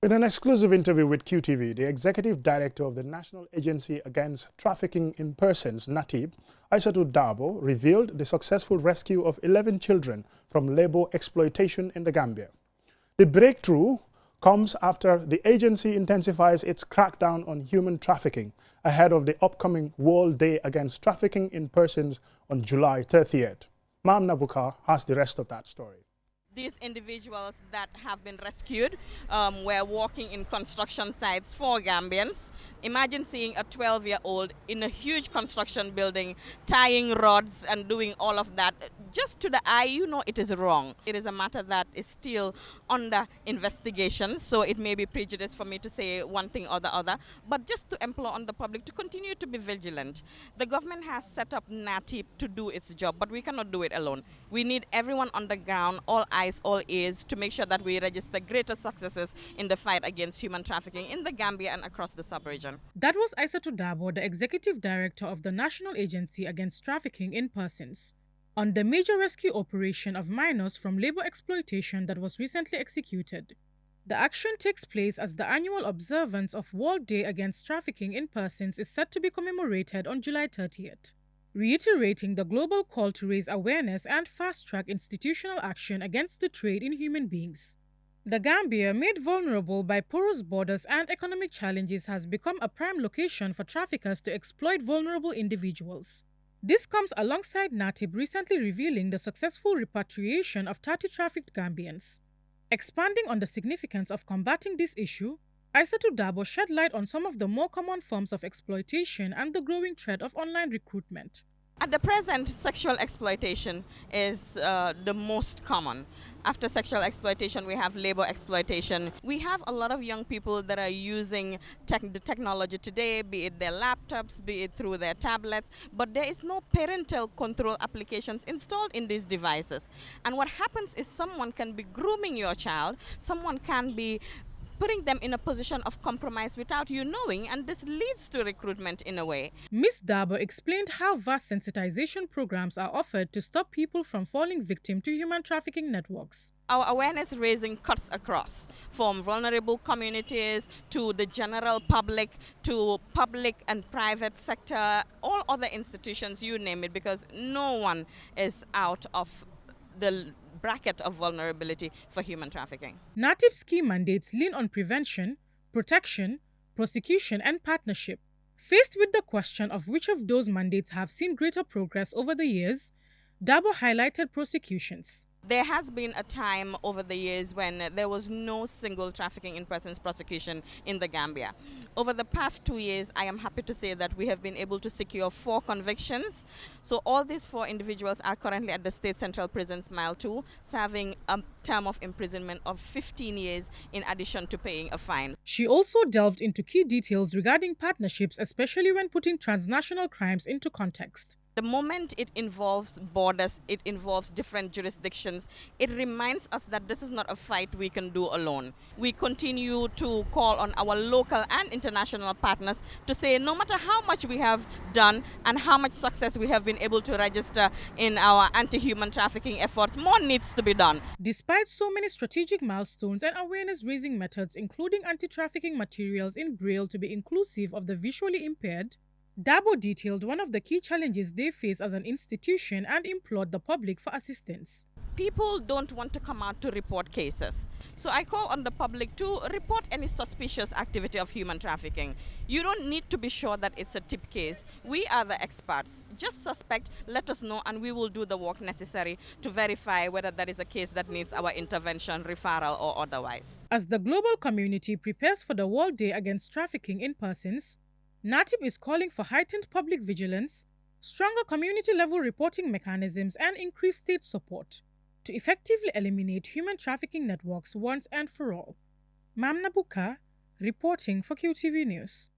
In an exclusive interview with QTV, the executive director of the National Agency Against Trafficking in Persons, Naatip, Isatou Dabo, revealed the successful rescue of 11 children from labor exploitation in the Gambia. The breakthrough comes after the agency intensifies its crackdown on human trafficking ahead of the upcoming World Day Against Trafficking in Persons on July 30th. Ma'am Nabuka has the rest of that story. These individuals that have been rescued were working in construction sites for Gambians. Imagine seeing a 12-year-old in a huge construction building, tying rods and doing all of that. Just to the eye, you know it is wrong. It is a matter that is still under investigation, so it may be prejudice for me to say one thing or the other, but just to implore on the public to continue to be vigilant. The government has set up Naatip to do its job, but we cannot do it alone. We need everyone on the ground, all eyes, all ears, to make sure that we register greater successes in the fight against human trafficking in the Gambia and across the sub-region. That was Isatou Dabo, the executive director of the National Agency Against Trafficking in Persons, on the major rescue operation of minors from labor exploitation that was recently executed. The action takes place as the annual observance of World Day Against Trafficking in Persons is set to be commemorated on July 30th. Reiterating the global call to raise awareness and fast-track institutional action against the trade in human beings. The Gambia, made vulnerable by porous borders and economic challenges, has become a prime location for traffickers to exploit vulnerable individuals. This comes alongside Naatip recently revealing the successful repatriation of 30 trafficked Gambians. Expanding on the significance of combating this issue, Isatou Dabo shed light on some of the more common forms of exploitation and the growing threat of online recruitment. At the present, sexual exploitation is the most common. After sexual exploitation, we have labor exploitation. We have a lot of young people that are using the technology today, be it their laptops, be it through their tablets, but there is no parental control applications installed in these devices. And what happens is someone can be grooming your child, someone can be putting them in a position of compromise without you knowing, and this leads to recruitment in a way. Ms. Dabo explained how vast sensitization programs are offered to stop people from falling victim to human trafficking networks. Our awareness raising cuts across, from vulnerable communities to the general public to public and private sector, all other institutions, you name it, because no one is out of the bracket of vulnerability for human trafficking. Naatip's key mandates lean on prevention, protection, prosecution, and partnership. Faced with the question of which of those mandates have seen greater progress over the years, Dabo highlighted prosecutions. There has been a time over the years when there was no single trafficking in persons prosecution in the Gambia. Over the past 2 years, I am happy to say that we have been able to secure 4 convictions. So all these 4 individuals are currently at the State Central Prisons Mile 2, serving a term of imprisonment of 15 years in addition to paying a fine. She also delved into key details regarding partnerships, especially when putting transnational crimes into context. The moment it involves borders, it involves different jurisdictions, it reminds us that this is not a fight we can do alone. We continue to call on our local and international partners to say no matter how much we have done and how much success we have been able to register in our anti-human trafficking efforts, more needs to be done. Despite so many strategic milestones and awareness-raising methods, including anti-trafficking materials in Braille to be inclusive of the visually impaired, Dabo detailed one of the key challenges they face as an institution and implored the public for assistance. People don't want to come out to report cases. So I call on the public to report any suspicious activity of human trafficking. You don't need to be sure that it's a tip case. We are the experts. Just suspect, let us know, and we will do the work necessary to verify whether that is a case that needs our intervention, referral, or otherwise. As the global community prepares for the World Day Against Trafficking in Persons, Naatip is calling for heightened public vigilance, stronger community-level reporting mechanisms, and increased state support to effectively eliminate human trafficking networks once and for all. Mam Nabuka, reporting for QTV News.